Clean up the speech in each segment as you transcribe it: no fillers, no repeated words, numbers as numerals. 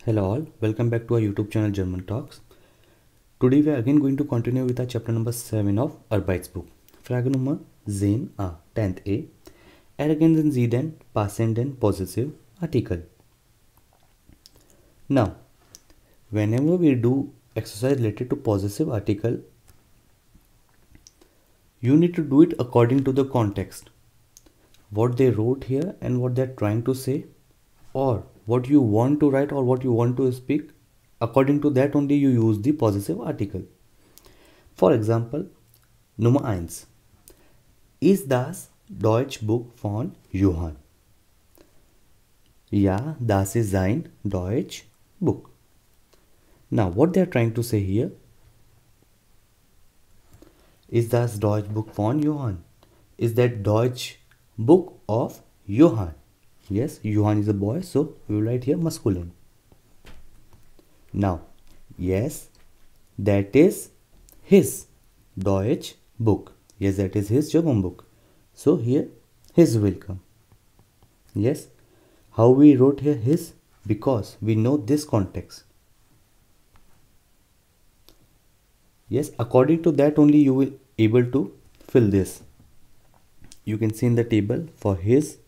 Hello all, welcome back to our YouTube channel German Talks. Today we are again going to continue with our chapter number 7 of Arbeitsbuch. Frage Nummer 10a, 10a. Ergänzen Sie den passenden Possessive Article. Now, whenever we do exercise related to possessive article, you need to do it according to the context. What they wrote here and what they are trying to say, or what you want to write or what you want to speak, according to that only you use the possessive article. For example, Nummer 1. Ist das Deutschbuch von Johann? Ja, das ist sein Deutschbuch. Now, what they are trying to say here? Ist das Deutschbuch von Johann? Is that Deutschbuch of Johann? Yes, Johann is a boy, so we will write here masculine. Now, yes, that is his Deutsch book. Yes, that is his German book. So here, his will come. Yes, how we wrote here his? Because we know this context. Yes, according to that only you will able to fill this. You can see in the table for his,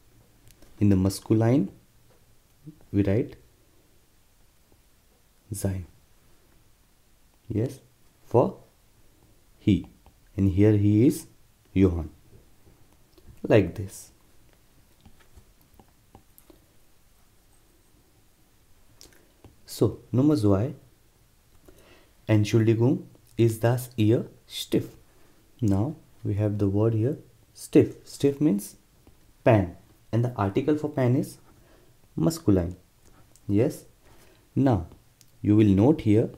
in the masculine, we write sein. Yes, for he. And here he is Johann. Like this. So, Nummer 2. Entschuldigung, ist das Ihr Stift? Now, we have the word here, stift. Stift means pen. And the article for pen is masculine. Yes. Now, you will note here,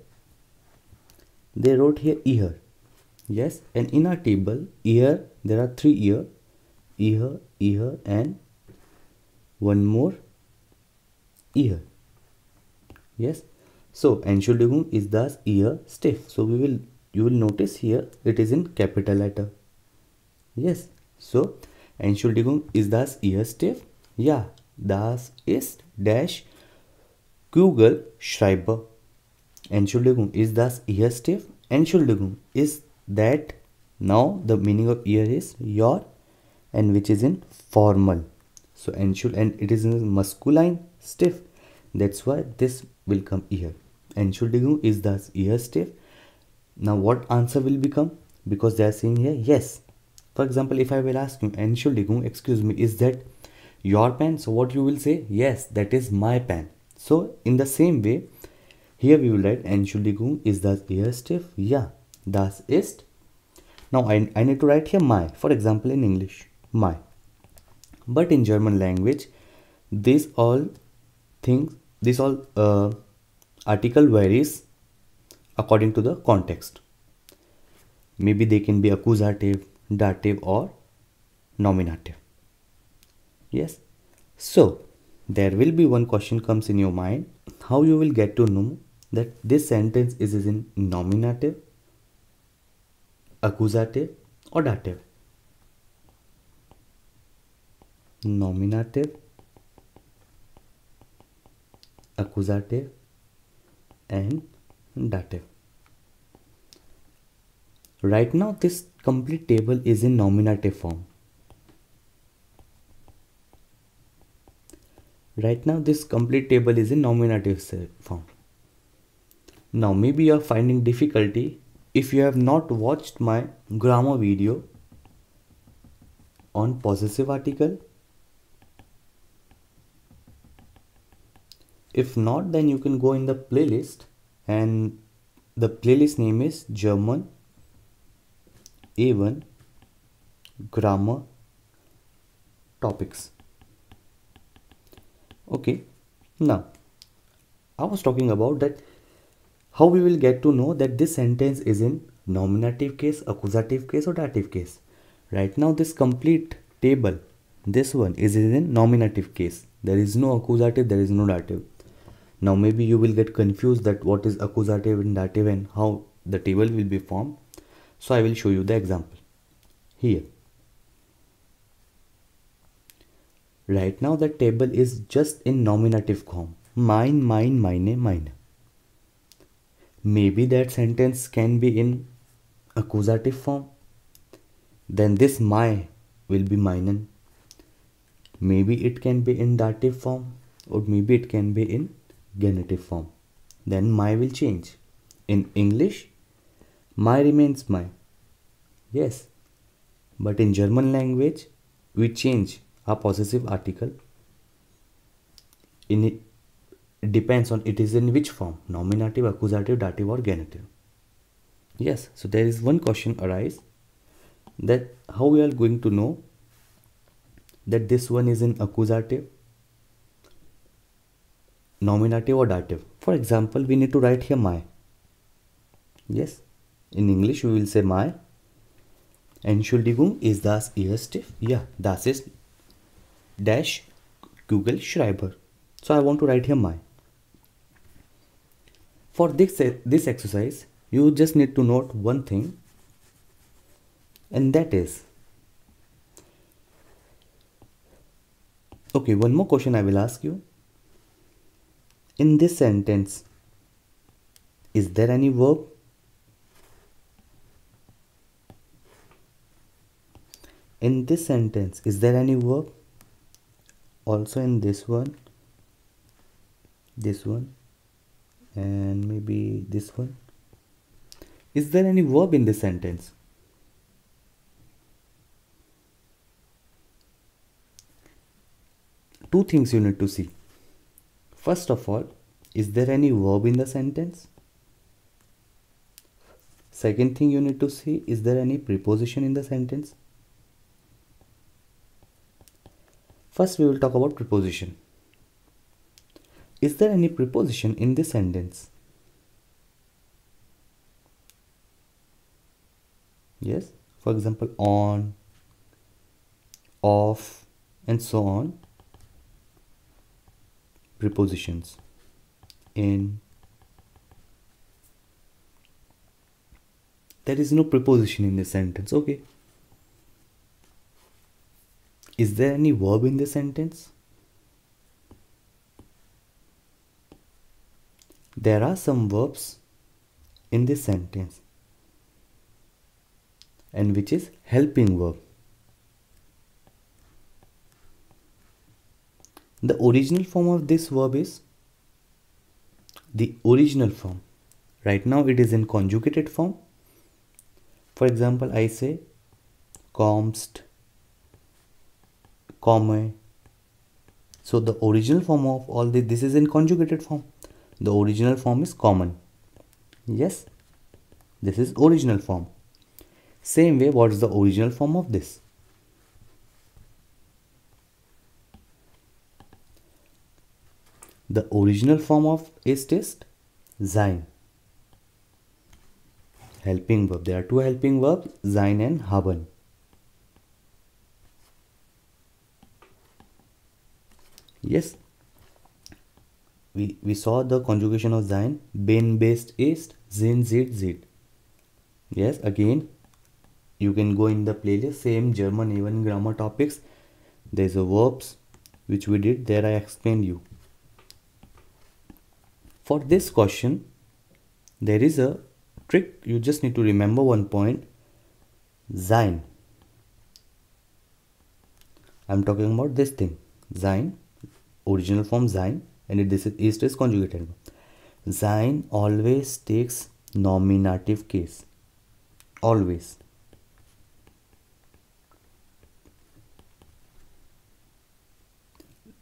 they wrote here ear. Yes. And in our table, ear, there are 3 ear. Ear, and one more ear. Yes. So, Entschuldigung ist das Ihr Stift. So, you will notice here, it is in capital letter. Yes. So, Entschuldigung, ist das Ihr Stift? Ja, das ist dash Kugelschreiber. Entschuldigung, ist das Ihr Stift? Entschuldigung, is that, now the meaning of ear is your, and which is in formal. So, and it is in masculine stift. That's why this will come here. Entschuldigung, ist das Ihr Stift? Now, what answer will become? Because they are saying here, yes. For example, if I will ask you, Entschuldigung, excuse me, is that your pen? So what you will say? Yes, that is my pen. So in the same way, here we will write Entschuldigung, ist das Ihr Stift? Ja, das ist. Now I need to write here my. For example, in English, my. But in German language, these all article varies according to the context. Maybe they can be accusative, dative, or nominative. Yes. So there will be one question comes in your mind, how you will get to know that this sentence is in nominative, accusative, or dative. Nominative, accusative, and dative. Right now this complete table is in nominative form. Right now this complete table is in nominative form. Now maybe you are finding difficulty if you have not watched my grammar video on possessive article. If not, then you can go in the playlist, and the playlist name is German A1 grammar topics. Okay, now I was talking about that how we will get to know that this sentence is in nominative case, accusative case, or dative case. Right now this complete table, this one is in nominative case. There is no accusative, there is no dative. Now maybe you will get confused that what is accusative and dative and how the table will be formed. So I will show you the example here. Right now the table is just in nominative form. Mine, mine, mine, mine. Maybe that sentence can be in accusative form. Then this my will be meinen. Maybe it can be in dative form, or maybe it can be in genitive form. Then my will change. In English, my remains my. Yes, but in German language, we change a possessive article. It depends on it is in which form: nominative, accusative, dative, or genitive. Yes, so there is one question arise that how we are going to know that this one is in accusative, nominative, or dative. For example, we need to write here my. Yes, in English we will say my. Entschuldigung, ist das Ihr Stift? Yeah, das ist dash Kugelschreiber. So I want to write here my. For this exercise, you just need to note one thing, and that is, okay, one more question I will ask you. In this sentence, is there any verb? In this sentence, is there any verb? Also in this one, and maybe this one. Is there any verb in this sentence? Two things you need to see. First of all, is there any verb in the sentence? Second thing you need to see, is there any preposition in the sentence? First, we will talk about preposition. Is there any preposition in this sentence? Yes, for example, on, off, and so on. Prepositions. In. There is no preposition in this sentence. Okay. Is there any verb in this sentence? There are some verbs in this sentence, and which is helping verb. The original form of this verb is the original form. Right now it is in conjugated form. For example, I say kommst, komme. So the original form of all this is in conjugated form. The original form is common. Yes, this is original form. Same way, what is the original form of this? The original form of ist sein. Helping verb. There are two helping verbs, sein and haben. Yes, we saw the conjugation of sein. Bin, bist, ist, sind, seid. Yes, again, you can go in the playlist, same German even grammar topics. There's a verbs which we did, there I explained you. For this question, there is a trick. You just need to remember one point. Sein. I'm talking about this thing. Sein, original form sein, and this is conjugated. Sein always takes nominative case. Always.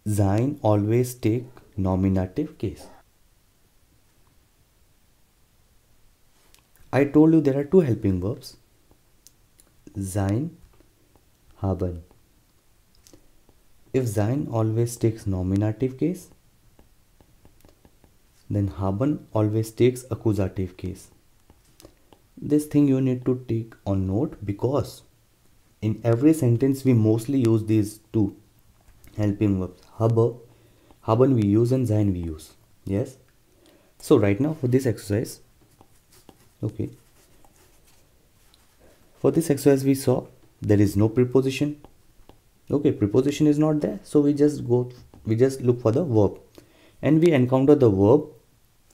Sein always take nominative case. I told you there are two helping verbs, sein, haben. If sein always takes nominative case, then haben always takes accusative case. This thing you need to take on note, because in every sentence we mostly use these two helping verbs. Haben we use and sein we use. Yes. So right now for this exercise, okay, for this exercise we saw there is no preposition. Okay, preposition is not there, so we just look for the verb, and we encounter the verb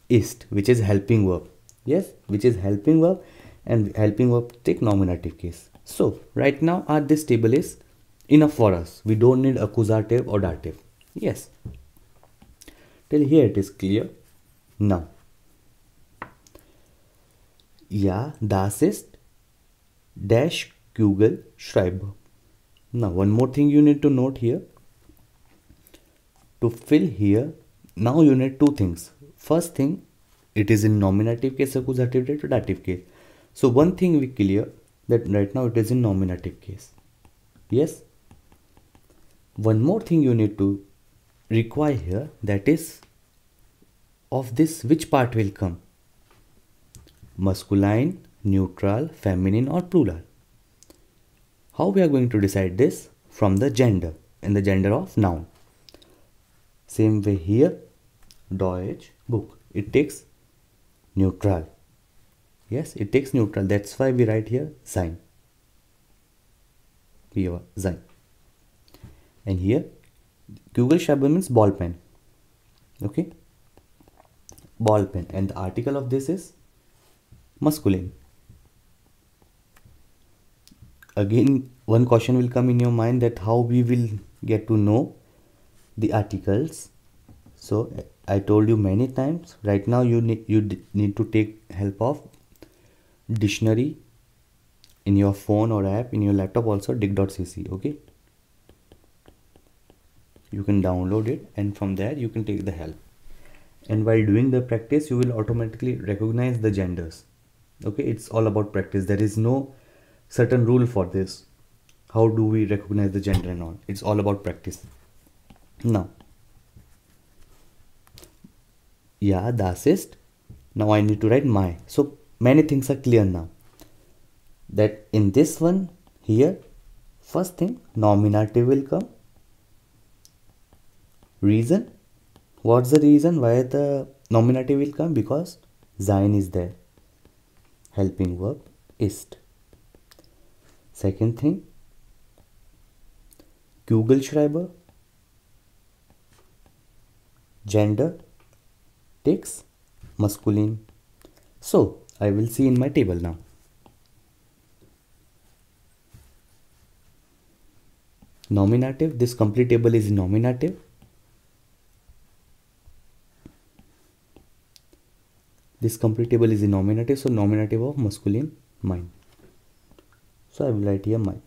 ist, which is helping verb. Yes, which is helping verb, and helping verb take nominative case. So right now this table is enough for us. We don't need accusative or dative. Yes, till here it is clear. Now, ja, das ist dash Kugelschreiber. Now one more thing you need to note here. To fill here, now you need two things. First thing, it is in nominative case, accusative or dative case. So one thing we clear, that right now it is in nominative case. Yes. One more thing you need to require here, that is of this which part will come, masculine, neutral, feminine or plural. How we are going to decide this? From the gender, and the gender of noun. Same way here, Deutsch book, it takes neutral. Yes, it takes neutral. That's why we write here sein. Here sein. And here Kugelschreiber means ball pen. Okay, ball pen, and the article of this is masculine. Again, one question will come in your mind, that how we will get to know the articles. So I told you many times, right now you need to take help of dictionary in your phone or app, in your laptop also, dic.cc. okay, you can download it, and from there you can take the help. And while doing the practice, you will automatically recognize the genders. Okay, it's all about practice. There is no certain rule for this. How do we recognize the gender and all? It's all about practice. Now, yeah, das ist. Now I need to write my. So many things are clear now. That in this one here, first thing, nominative will come. Reason. What's the reason why the nominative will come? Because sein is there. Helping verb ist. Second thing, Kugelschreiber, gender takes masculine. So I will see in my table now. Nominative, this complete table is nominative. This complete table is in nominative, so nominative of masculine, mine. So I will write here mine.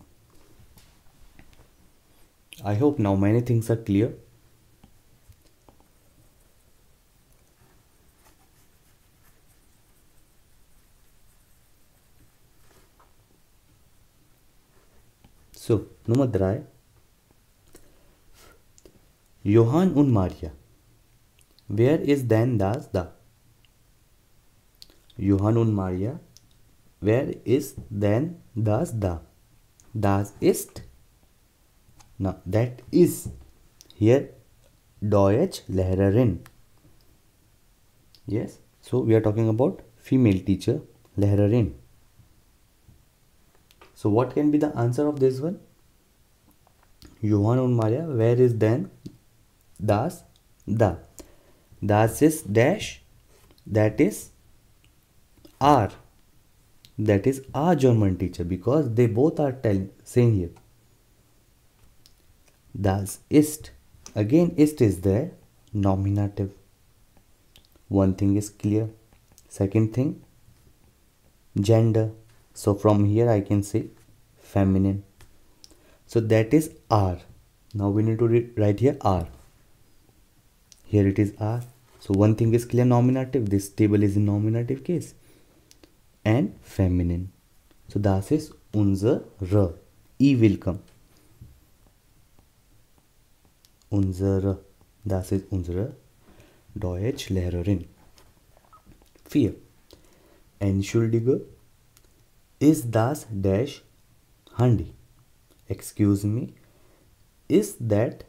I hope now many things are clear. So, Nummer 3. Johann und Maria. Where is then das da? Johann und Maria. Where is then das da? Das ist. Now that is here Deutsch Lehrerin. Yes. So we are talking about female teacher, Lehrerin. So what can be the answer of this one? Johann und Maria. Where is then das da? Das is dash. That is R. That is our German teacher, because they both are saying here. Das ist. Again, ist is there. Nominative. One thing is clear. Second thing, gender. So from here I can say feminine. So that is R. Now we need to write here R. Here it is R. So one thing is clear, nominative. This table is in nominative case. And feminine. So das ist unsere. E will come. Unsere. Das ist unsere Deutschlehrerin. 4. Entschuldige. Is das dash handy? Excuse me. Is that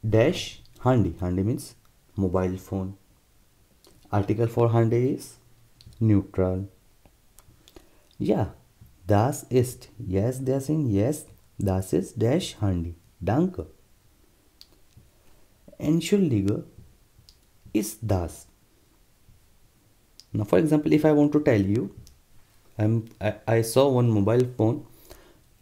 dash handy? Handy means mobile phone. Article for handy is neutral. Yeah, das ist. Yes, they are saying yes, das ist dash handy. Danke. Entschuldige. ist das. Now for example, if I want to tell you, I saw one mobile phone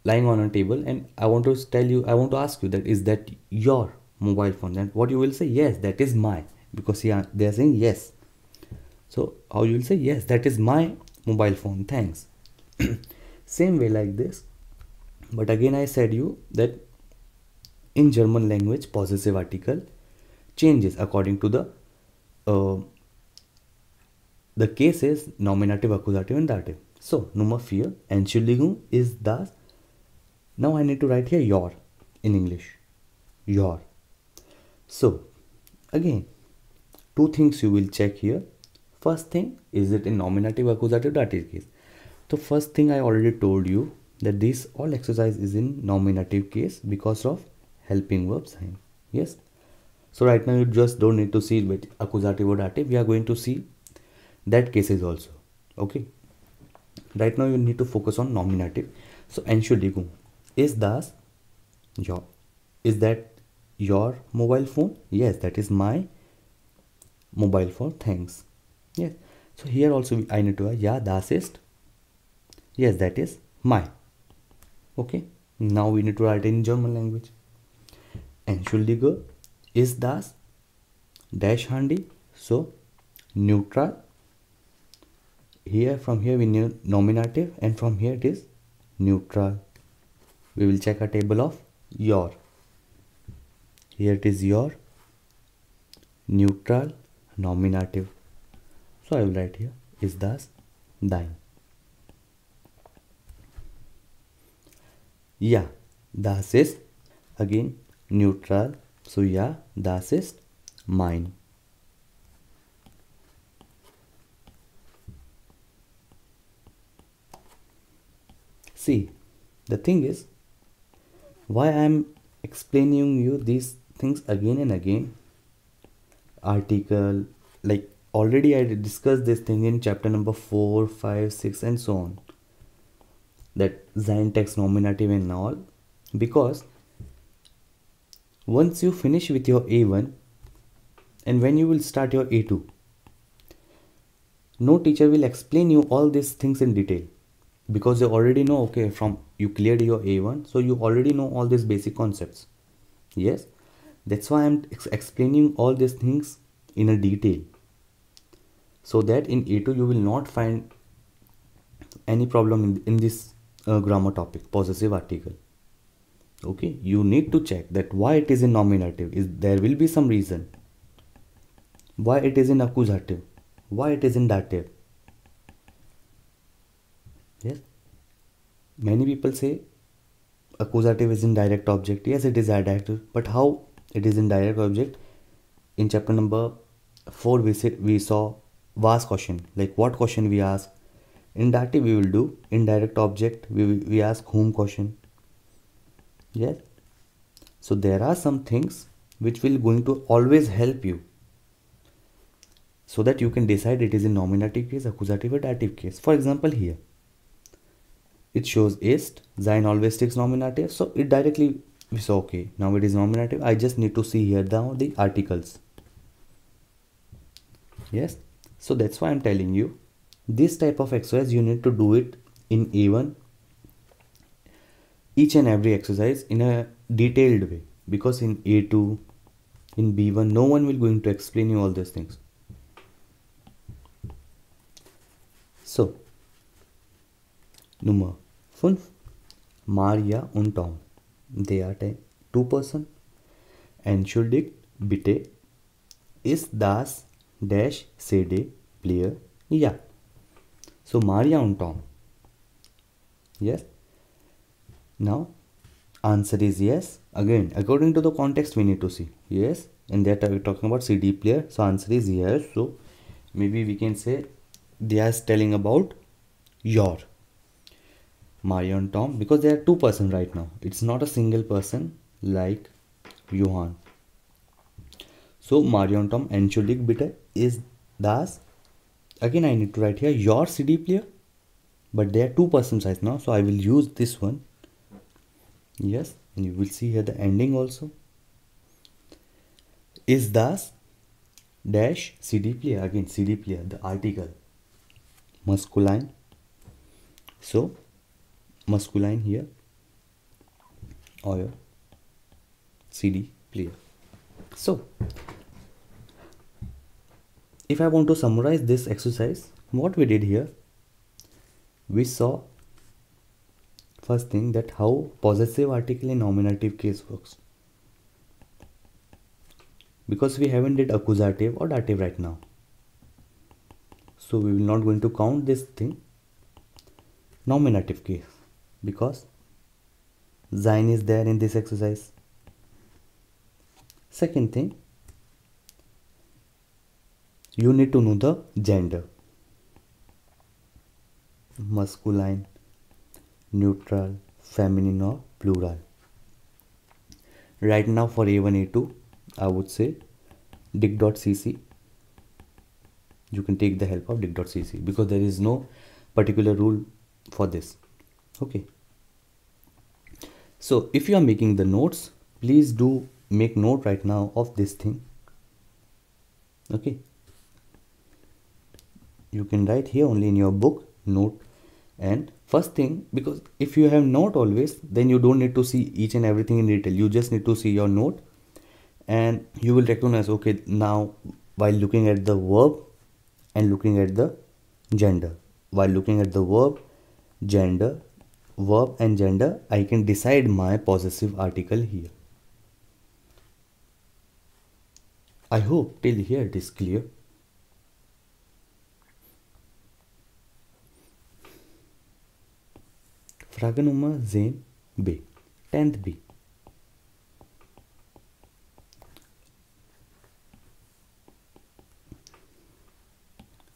lying on a table, and I want to tell you, I want to ask you that is that your mobile phone? Then what you will say? Yes, that is my, because yeah, they are saying yes. So how you will say? Yes, that is my mobile phone, thanks. Same way like this. But again I said you that in German language possessive article changes according to the cases nominative, accusative and dative. So Nummer 4, Entschuldigung ist das. Now I need to write here your in English. Your. So again, two things you will check here. First thing, is it in nominative, accusative, dative case? So first thing I already told you that this all exercise is in nominative case because of helping verb sign. Yes. So right now you just don't need to see with accusative or dative. We are going to see that cases also. Okay. Right now you need to focus on nominative. So Entschuldigung, ist das your? Is that your mobile phone? Yes, that is my mobile phone. Thanks. Yes. So here also I need to add, ja, das ist. Yes, that is my. Okay. Now we need to write in German language. Entschuldige, ist das dash handy? So neutral. Here from here we need nominative, and from here it is neutral. We will check a table of your. Here it is your, neutral, nominative. So I will write here is das dein. Ja, das ist again neutral. So ja, das ist mein. See, the thing is, why I am explaining you these things again and again. Article, like already I discussed this thing in chapter number 4, 5, 6 and so on. That sein, text, nominative and all. Because once you finish with your A1 and when you will start your A2, no teacher will explain you all these things in detail. Because you already know, okay, from you cleared your A1, so you already know all these basic concepts. Yes, that's why I'm explaining all these things in a detail, so that in A2 you will not find any problem in this grammar topic, possessive article. Okay, you need to check that why it is in nominative. Is there will be some reason why it is in accusative, why it is in dative. Yes, many people say accusative is in direct object. Yes, it is direct, but how it is in direct object? In chapter number 4 we saw was question, like what question we ask. In dative we will do indirect object, we ask whom question. Yes, so there are some things which will going to always help you, so that you can decide it is in nominative case, accusative or dative case. For example, here it shows ist, sein always takes nominative, so it directly we saw, okay, now it is nominative. I just need to see here now the articles. Yes, so that's why I'm telling you this type of exercise you need to do it in A1, each and every exercise in a detailed way, because in A2, in B1 no one will going to explain you all these things. So Nummer 5, Maria und Tom, they are two person. Entschuldigt bitte, ist das dash CD player? Ja. So Maria und Tom. Yes. Now answer is yes. Again, according to the context we need to see. Yes, and that we're talking about CD player. So answer is yes. So maybe we can say they are telling about your Maria and Tom, because they are two person right now. It's not a single person like Johan. So Maria and Tom, entschuldigt bitte, is das. Again I need to write here your CD player, but they are two person size now, so I will use this one. Yes, and you will see here the ending also. Is das dash CD player. Again CD player, the article masculine, so masculine here, or your CD player. So if I want to summarize this exercise, what we did here, we saw first thing that how possessive article in nominative case works, because we haven't did accusative or dative right now, so we will not going to count this thing nominative case because sein is there in this exercise. Second thing, you need to know the gender, masculine, neutral, feminine or plural. Right now for A1, A2, I would say dict.cc. You can take the help of dict.cc because there is no particular rule for this. Okay. So if you are making the notes, please do make note right now of this thing. Okay. You can write here only in your book note. And first thing, because if you have note always, then you don't need to see each and everything in detail. You just need to see your note and you will recognize, okay, now while looking at the verb and looking at the gender, while looking at the verb and gender, I can decide my possessive article here. I hope till here it is clear. Frage Nummer 10b, 10th B.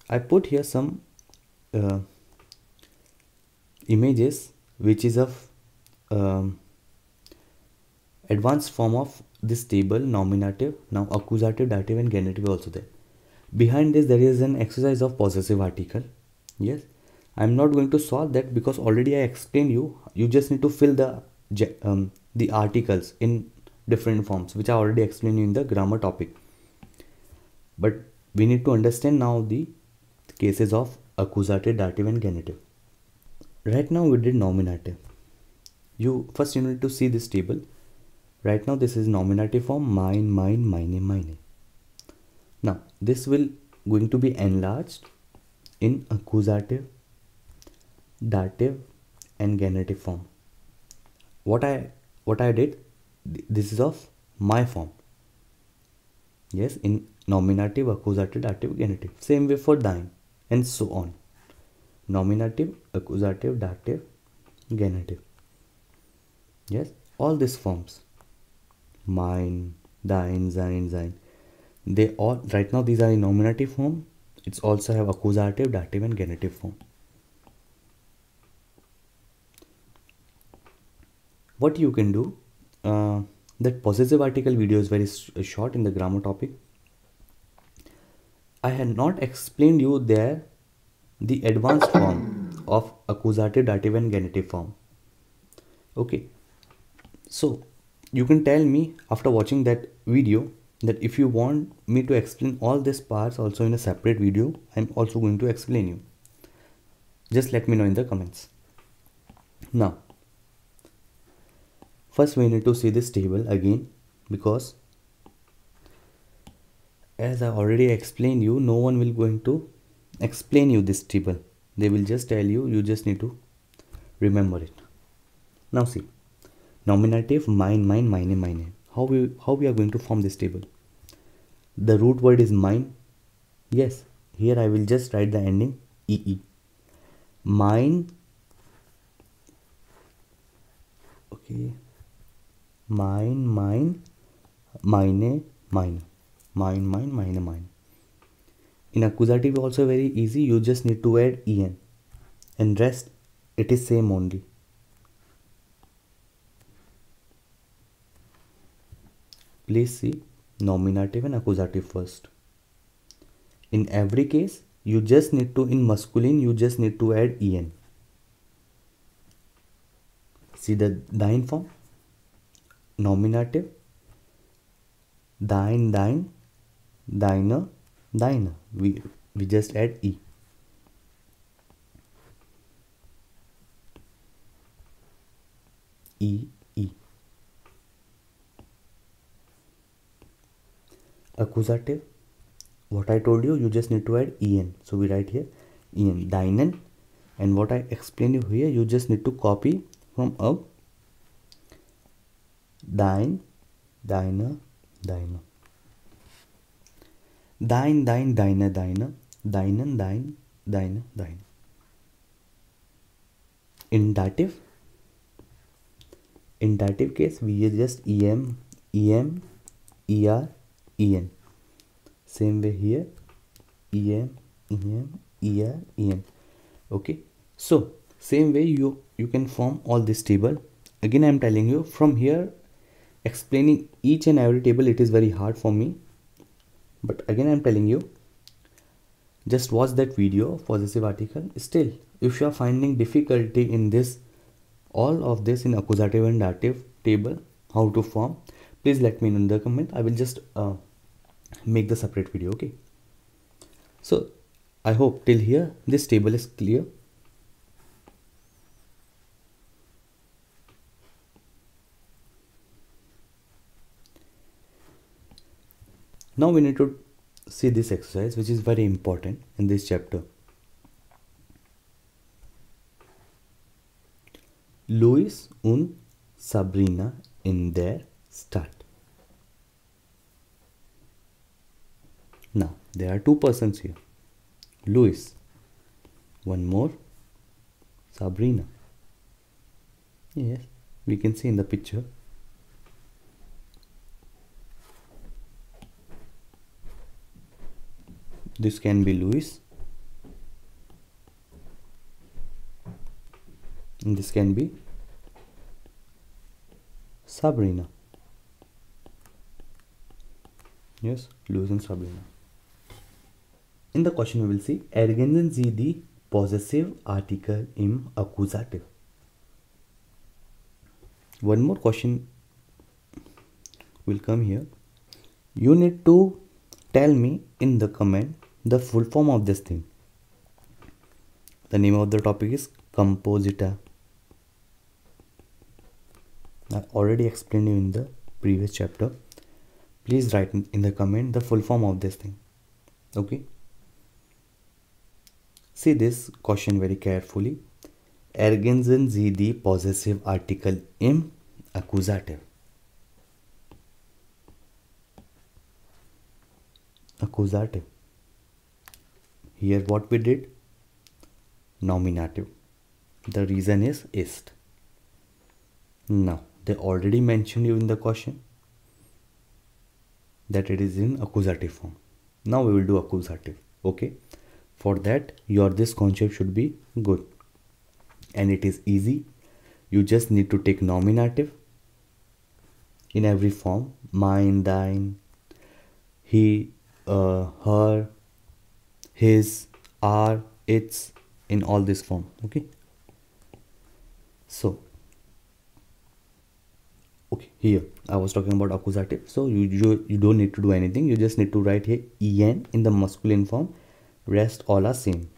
I put here some images which is of advanced form of this table, nominative, now accusative, dative and genitive also there. Behind this there is an exercise of possessive article. Yes, I'm not going to solve that because already I explained you. You just need to fill the articles in different forms, which I already explained you in the grammar topic. But we need to understand now the cases of accusative, dative and genitive. Right now we did nominative. You need to see this table. Right now this is nominative form, mine, mine. Now this will going to be enlarged in accusative, dative and genitive form. What I did, this is of my form. Yes, in nominative, accusative, dative, genitive. Same way for thine and so on. Nominative, accusative, dative, genitive. Yes, all these forms. Mine, thine, thine. They all, right now these are in nominative form. It's also have accusative, dative and genitive form. What you can do, that possessive article video is very short in the grammar topic. I had not explained you there the advanced form of accusative, dative and genitive form. Okay, so you can tell me after watching that video that if you want me to explain all these parts also in a separate video, I'm also going to explain you. Just let me know in the comments. Now first we need to see this table again, because as I already explained you, no one will going to explain you this table. They will just tell you, you just need to remember it. Now see, nominative, mine, mine. How we are going to form this table? The root word is mine. Yes, here I will just write the ending ee. Mine. Okay. Mine, mine. In accusative also very easy. You just need to add en, and rest it is same only. Please see nominative and accusative first. In every case, you just need to, in masculine, you just need to add en. See the thine form, nominative, thine, thine, thiner, deine. We just add e. E. Accusative, what I told you, you just need to add en. So we write here en, deinen, and what I explained you here, you just need to copy from up. Dein, deine, deine. Dein, deine, deinen, deine. In dative case, we use just em, er, en. Same way here, em, en. Okay, so same way you can form all this table. Again, I am telling you, from here explaining each and every table, it is very hard for me, but again I am telling you, just watch that video of possessive article. Still, if you are finding difficulty in this, all of this in accusative and dative table, how to form, please let me know in the comment. I will just make the separate video. Okay, so I hope till here this table is clear. Now we need to see this exercise, which is very important in this chapter. Louis und Sabrina in their start. Now there are two persons here. Louis, one more, Sabrina. Yes, we can see in the picture. This can be Louis, and this can be Sabrina. Yes, Louis and Sabrina. In the question we will see, ergänzen Sie die possessive article im Accusative. One more question will come here. You need to tell me in the comment the full form of this thing. The name of the topic is compositor. I already explained you in the previous chapter. Please write in the comment the full form of this thing. Okay, see this question very carefully. Ergänzen Sie die possessive article im Accusative. Accusative. Here what we did? Nominative. The reason is. Now they already mentioned you in the question that it is in accusative form. Now we will do accusative. Okay, for that your this concept should be good, and it is easy. You just need to take nominative in every form: mine, thine, he, her, his, our, its, in all this form. Okay, so okay, here I was talking about accusative. So you don't need to do anything. You just need to write here en in the masculine form. Rest all are same.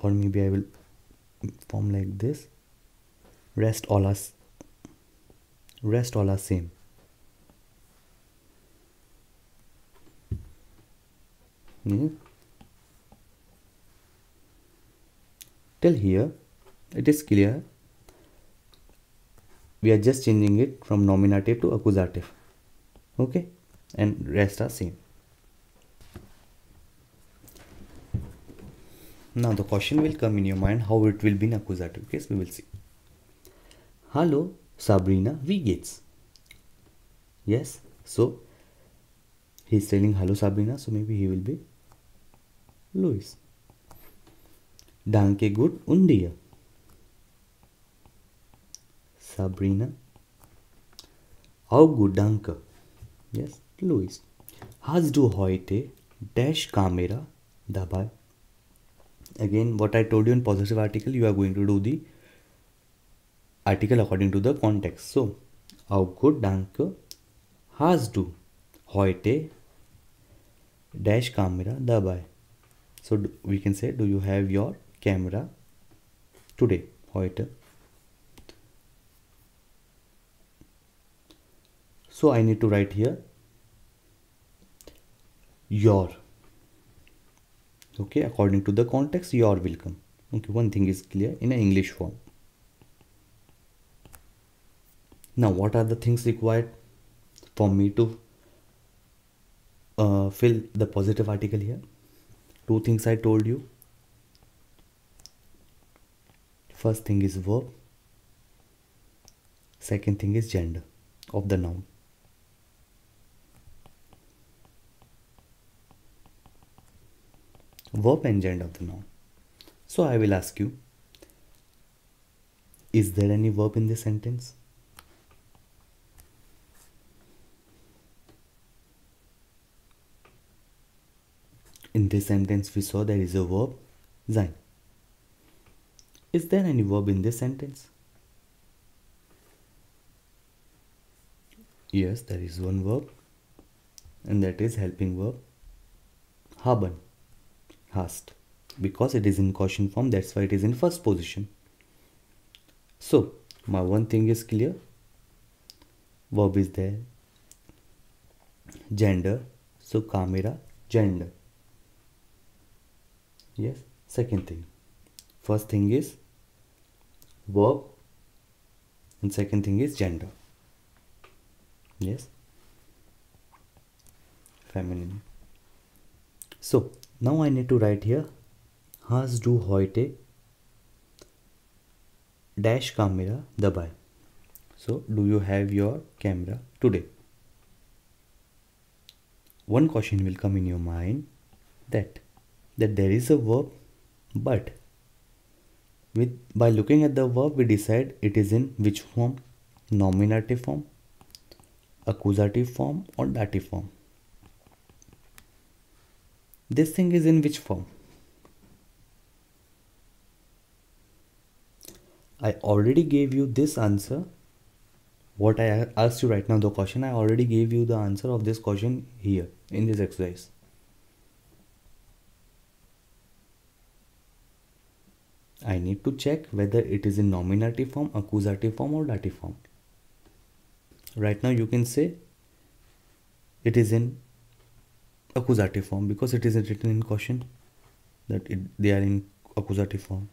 Or maybe I will form like this. Rest all are same. Yeah. Till here it is clear. We are just changing it from nominative to accusative. Okay, and rest are same. Now the question will come in your mind how it will be in accusative case. We will see. Hallo Sabrina, wie geht's? Yes, so he's telling hello Sabrina, so maybe he will be Louis. Danke gut und dir? Sabrina. Auch gut, danke. Yes, Louis. Hast du heute dash Kamera dabei? Again, what I told you in possessive article, you are going to do the article according to the context. So, auch gut, danke. Hast du heute dash camera dabei. So we can say, do you have your camera today? Heute. So I need to write here your. Okay, according to the context, your will come. Okay, one thing is clear in an English form. Now, what are the things required for me to fill the positive article here? Two things I told you. First thing is verb. Second thing is gender of the noun. Verb and gender of the noun. So I will ask you, is there any verb in this sentence? In this sentence we saw there is a verb, sein. Is there any verb in this sentence? Yes, there is one verb, and that is helping verb, haben, hast. Because it is in caution form, that's why it is in first position. So, my one thing is clear. Verb is there. Gender. So, camera, gender. Yes. Second thing. First thing is verb. And second thing is gender. Yes. Feminine. So, now I need to write here. Hast du heute dash camera dabei? So, do you have your camera today? One question will come in your mind that there is a verb, but by looking at the verb we decide it is in which form? Nominative form, accusative form, or dative form. This thing is in which form? I already gave you this answer. What I asked you right now, the question, I already gave you the answer of this question here in this exercise. I need to check whether it is in nominative form, accusative form, or dative form. Right now you can say it is in accusative form because it is written in question that they are in accusative form.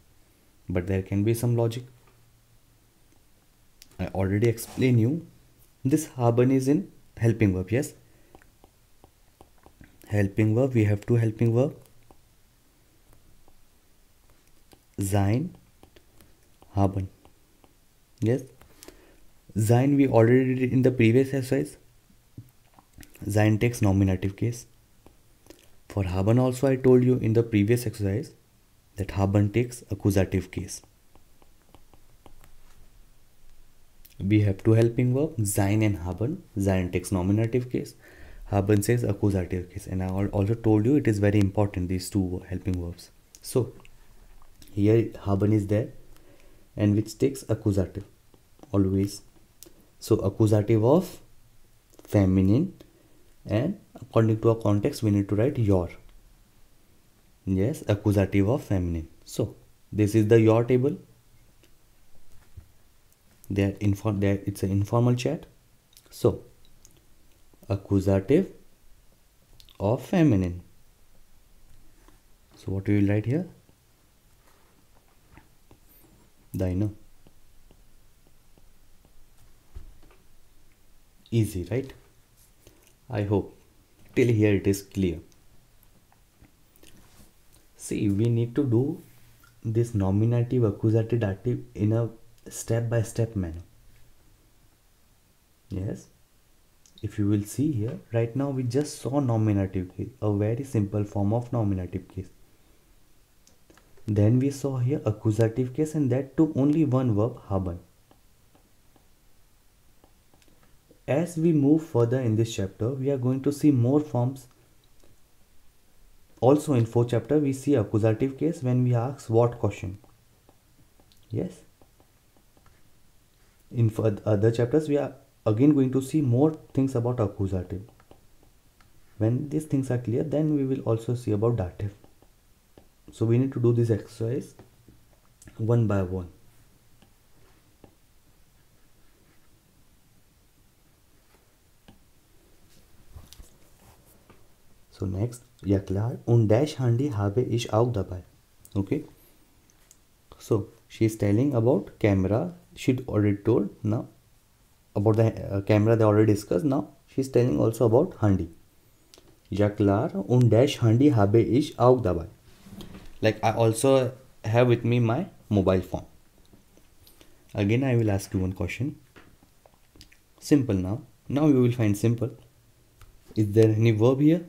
But there can be some logic. I already explained you. This haben is in helping verb. Yes. Helping verb. We have two helping verb. Sein, haben. Yes. Sein we already did in the previous exercise. Sein takes nominative case. For haben also I told you in the previous exercise that haben takes accusative case. We have two helping verbs, sein and haben. Sein takes nominative case. Haben says accusative case. And I also told you it is very important, these two helping verbs. So, here haben is there and which takes accusative always. So, accusative of feminine, and according to our context we need to write your. Yes, accusative of feminine. So, this is the your table. It's an informal chat. So, accusative of feminine. So, what we will write here? Deine. Easy, right? I hope till here it is clear. See, we need to do this nominative, accusative, dative in a step-by-step manner. Yes. If you will see here, right now we just saw nominative case, a very simple form of nominative case. Then we saw here accusative case, and that took only one verb, haben. As we move further in this chapter, we are going to see more forms. Also in 4th chapter, we see accusative case when we ask what question. Yes. In other chapters, we are again going to see more things about accusative. When these things are clear, then we will also see about dative. So we need to do this exercise one by one. So next, ja klar, und dash handy habe ich auch dabei. Okay. So she is telling about camera. She already told now about the camera they already discussed. Now she is telling also about handy. Ja klar, und dash handy habe ich auch dabei. Like I also have with me my mobile phone. Again I will ask you one question. Simple now. Now you will find simple. Is there any verb here?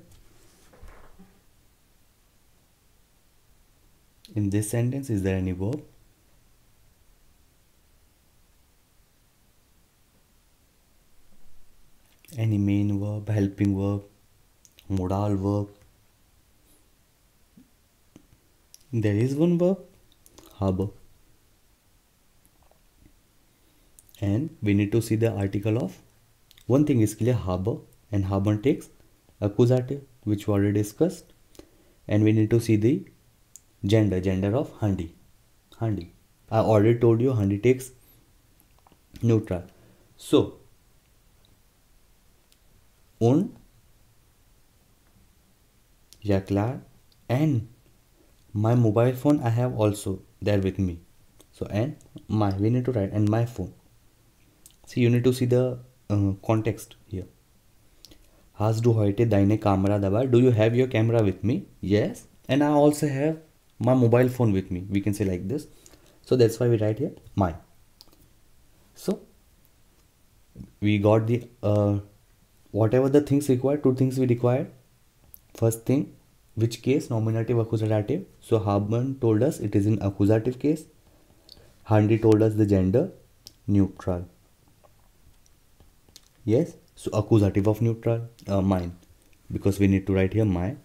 In this sentence, is there any verb? Any main verb, helping verb, modal verb? There is one verb, habe. And we need to see the article of. One thing is clear, habe, and haben takes accusative, which we already discussed. And we need to see the gender of handy. Handy. I already told you handy takes neutral. So, und, ja klar, and my mobile phone I have also there with me. So, and my, we need to write, and my phone. See, you need to see the context here. Hast du heute deine Kamera dabei? Do you have your camera with me? Yes. And I also have my mobile phone with me. We can say like this. So that's why we write here my. So we got the whatever the things required, two things we required. First thing, which case? Nominative, accusative. So haben told us it is in accusative case. Handy told us the gender, neutral. Yes. So accusative of neutral, mine, because we need to write here my.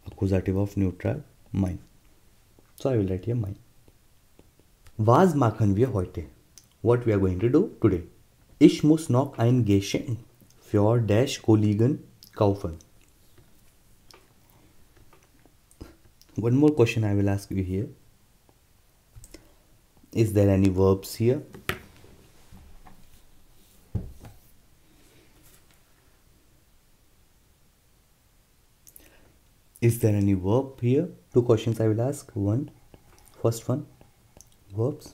Accusative of neutral, mine. So I will write here mine. Was machen wir heute? What we are going to do today? Ich muss noch ein Geschenk für dash Kollegen kaufen. One more question I will ask you here. Is there any verbs here? Is there any verb here? Two questions I will ask. First one, verbs.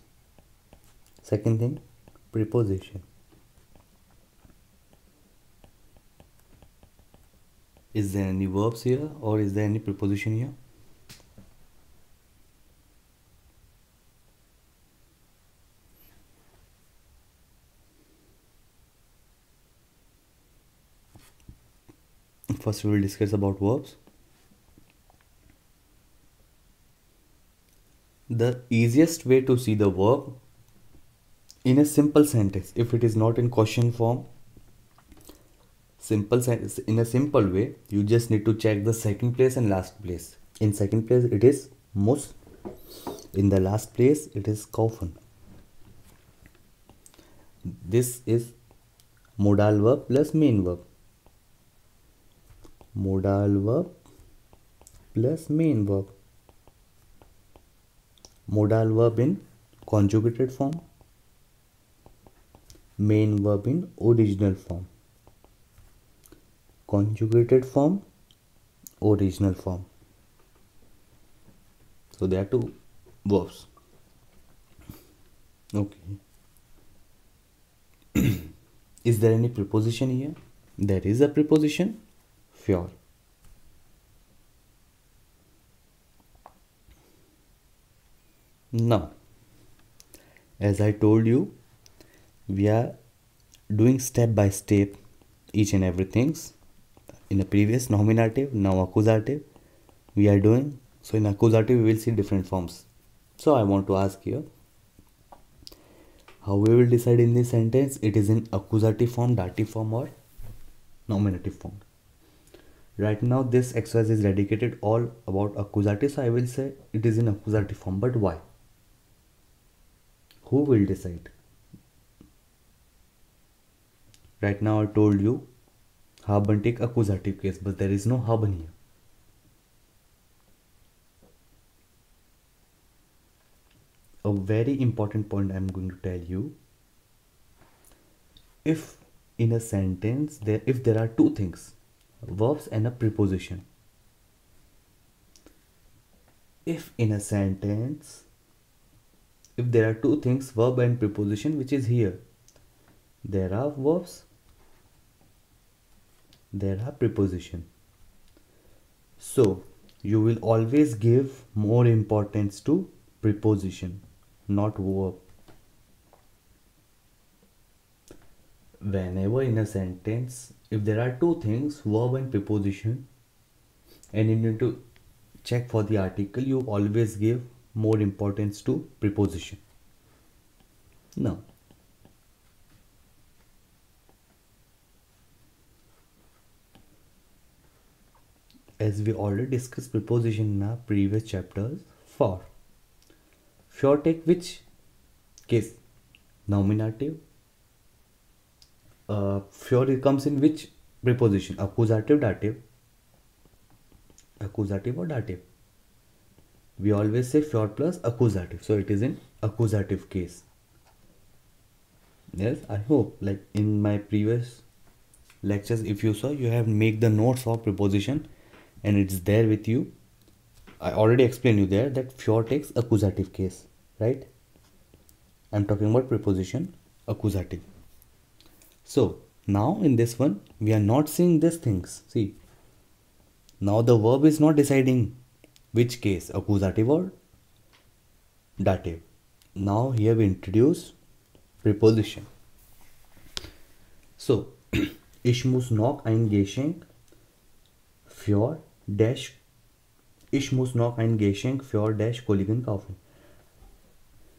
Second thing, preposition. Is there any verbs here or is there any preposition here? First we will discuss about verbs. The easiest way to see the verb in a simple sentence, if it is not in question form, in a simple way, you just need to check the second place and last place. In second place it is muss. In the last place it is kaufen. This is modal verb plus main verb. Modal verb plus main verb. Modal verb in conjugated form. Main verb in original form. Conjugated form, original form. So there are two verbs. Okay. Is there any preposition here? There is a preposition, für. Now, as I told you, we are doing step by step each and everything. In a previous nominative, now accusative, we are doing. So in accusative, we will see different forms. So I want to ask here, how we will decide in this sentence? It is in accusative form, dative form, or nominative form. Right now, this exercise is dedicated all about accusative. So I will say it is in accusative form. But why? Who will decide? Right now I told you Haben take accusative case, but there is no haben here. A very important point I am going to tell you. If in a sentence if there are two things, verbs and a preposition. If in a sentence, if there are two things, verb and preposition, which is here, there are verbs, there are preposition. So you will always give more importance to preposition, not verb. Whenever in a sentence, if there are two things, verb and preposition, and you need to check for the article, you always give more importance to preposition. Now, as we already discussed preposition in our previous chapters, for take which case? Nominative. It comes in which preposition? Accusative, dative. Accusative or dative? We always say for plus accusative, so it is in accusative case. Yes, I hope like in my previous lectures, if you saw, you have make the notes of preposition and it's there with you. I already explained you there that for takes accusative case, right? I'm talking about preposition accusative. So now in this one, we are not seeing these things. See, now the verb is not deciding which case, accusative or dative. Now here we introduce preposition. So, ich muss noch ein Geschenk für dash. Ich muss noch ein Geschenk für dash Kollegen kaufen.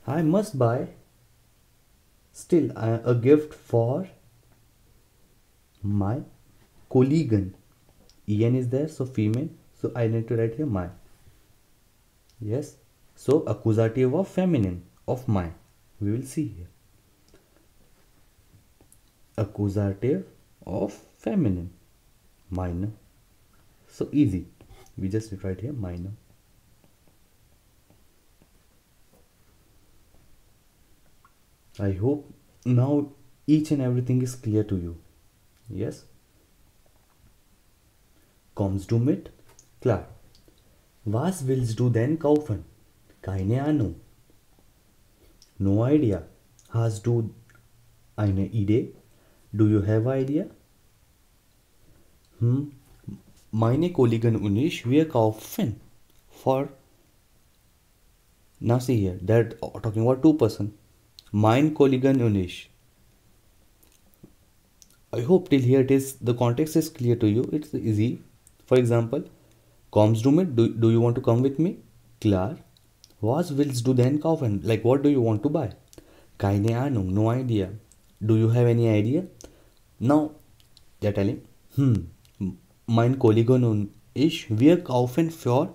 I must buy still a gift for my Kollegen. En is there, so female. So I need to write here my. Yes. So accusative of feminine of my. We will see here. Accusative of feminine. Minor. So easy. We just write here minor. I hope now each and everything is clear to you. Yes. Kommst du mit? Klar. Was willst du denn kaufen? Keine Ahnung. No idea. Hast du eine Idee? Do you have idea? Meine Kollegen und ich, wir kaufen for. Now see here, they're talking about two person. Mein Kollegen und ich. I hope till here the context is clear to you. It's easy. For example, kommst du mit? Do you want to come with me? Klar. Was willst du denn kaufen? Like what do you want to buy? Keine Ahnung, no idea. Do you have any idea? Now they're telling, mein Kollegen und ich, wir kaufen für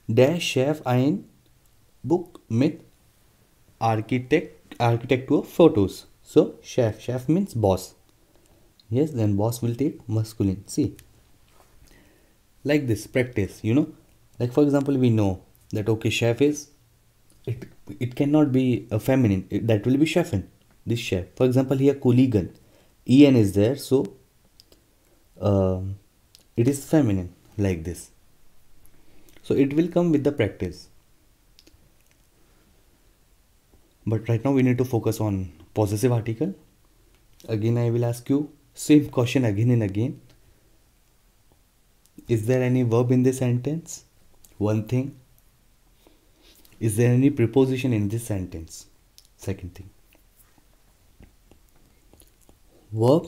der Chef ein Buch mit Architecture photos. So chef means boss. Yes, then boss will take masculine. See, like this practice, like for example, we know that okay, chef is it cannot be a feminine, that will be chefin, this chef. For example, here Kollegen, en is there, so it is feminine like this. So it will come with the practice. But right now we need to focus on possessive article. Again, I will ask you same question again and again. Is there any verb in this sentence? One thing. Is there any preposition in this sentence? Second thing. Verb,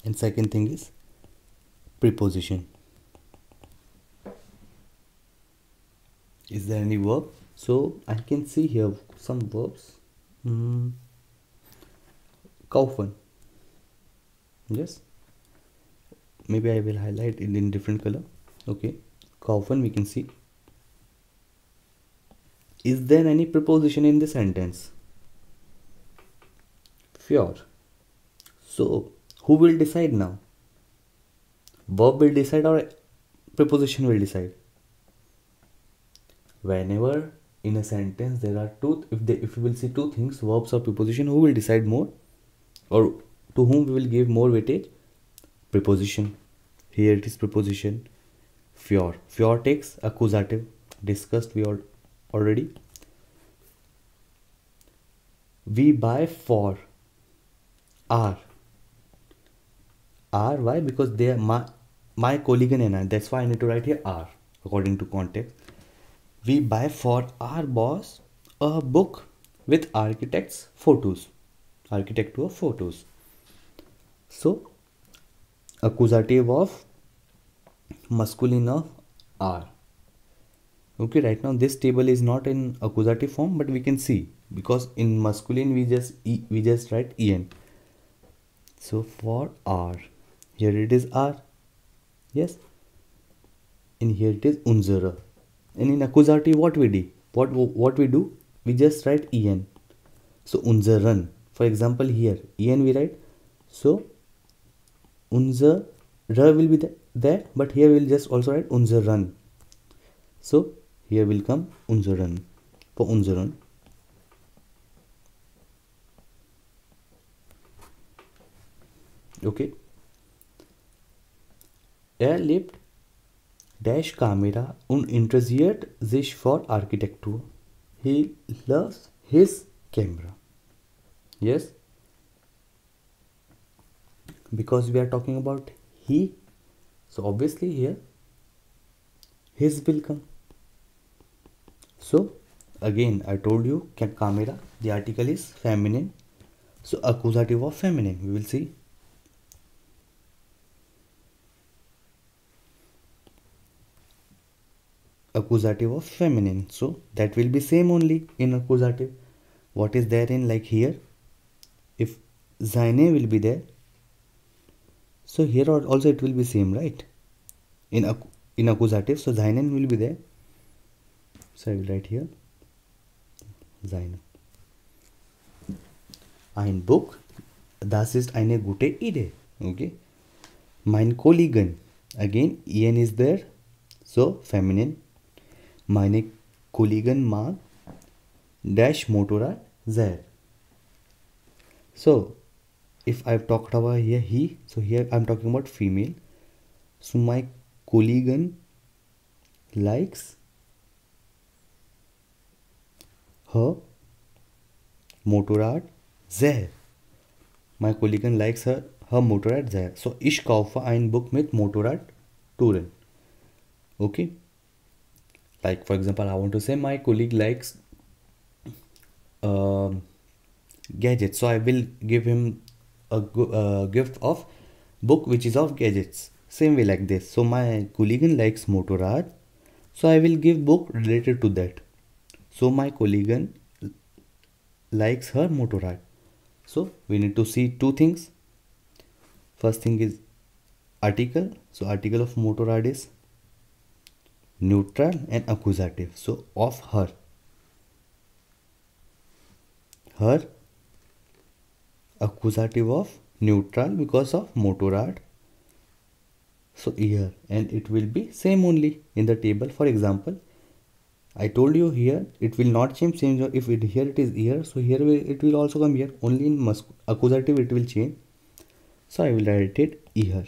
and second thing is preposition. Is there any verb? So I can see here some verbs. Kaufen. Yes. Maybe I will highlight it in different color. Okay. Kaufen, we can see. Is there any preposition in the sentence? Für. So who will decide now? verb will decide or preposition will decide? Whenever in a sentence there are two, if we will see two things, verbs or preposition, who will decide more, or to whom we will give more weightage? Preposition. Here it is preposition. Für takes accusative, discussed we already. We buy for are. Why? Because they are my colleague and I, that's why I need to write here are according to context. We buy for our boss a book with architect's photos. Architecture photos. So accusative of masculine of are. Okay, right now this table is not in accusative form, but we can see because in masculine we just write en. So for are, here it is are, yes, and here it is unsere. And in accusative what we do? What we do? We just write en. So unseren. For example, here en we write. So unsere will be there, but here we'll just also write unseren. So here will come unseren for unseren. Okay. Lebt dash Kamera und interessiert sich für Architektur. He loves his camera. Yes. Because we are talking about he, so obviously here his will come. So again I told you camera, the article is feminine, so accusative of feminine we will see. Accusative of feminine, so that will be same only in accusative. What is there in, like here, if seine will be there, so here also it will be same, right? In accusative, so seinen will be there, so I will write here seine. Ein Buch, das ist eine gute Idee. Okay. Mein Kollegen, again en is there, so feminine. Meine Kollegen mag dash Motorrad sehr. So if I've talked about here he, so here I'm talking about female. So my Kollegen likes her Motorrad sehr. My Kollegen likes her Motorrad sehr. So ich kaufe ein Buch mit Motorradtouren. Okay. Like for example, I want to say my colleague likes gadgets, so I will give him a gift of book which is of gadgets. Same way like this. So my colleague likes Motorrad, so I will give book related to that. So my colleague likes her Motorrad. So we need to see two things. First thing is article. So article of Motorrad is neutral and accusative, so of her accusative of neutral because of Motorrad, so here, and it will be same only in the table. For example, I told you here it will not change if it here it is here, so here it will also come here, only in accusative it will change, so I will write it here.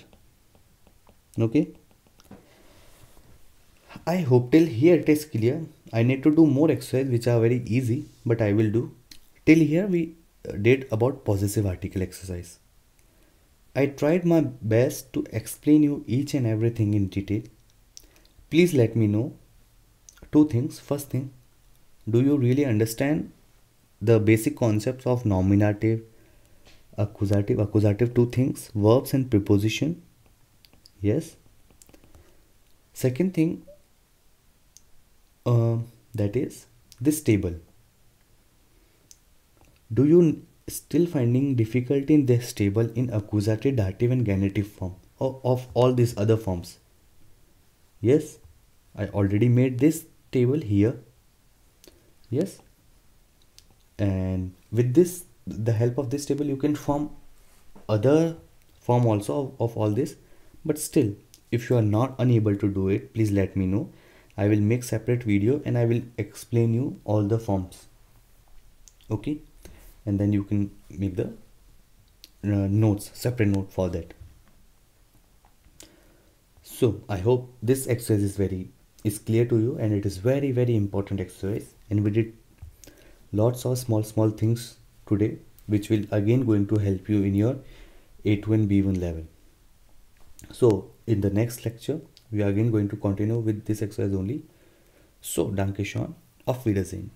Okay, I hope till here it is clear. I need to do more exercises which are very easy, but I will do. Till here we did about possessive article exercise. I tried my best to explain you each and everything in detail. Please let me know two things. First thing, do you really understand the basic concepts of nominative, accusative, two things, verbs and preposition? Yes. Second thing, that is this table. Do you still finding difficulty in this table in accusative, dative and genitive form of all these other forms? Yes, I already made this table here. Yes, and with this, the help of this table, you can form other form also of all this, but still if you are not unable to do it, please let me know. I will make separate video and I will explain you all the forms. Okay, and then you can make the notes, separate note for that. So I hope this exercise is clear to you, and it is very important exercise, and we did lots of small things today which will again going to help you in your A2 and B1 level. So in the next lecture we are again going to continue with this exercise only. So danke schön, auf Wiedersehen.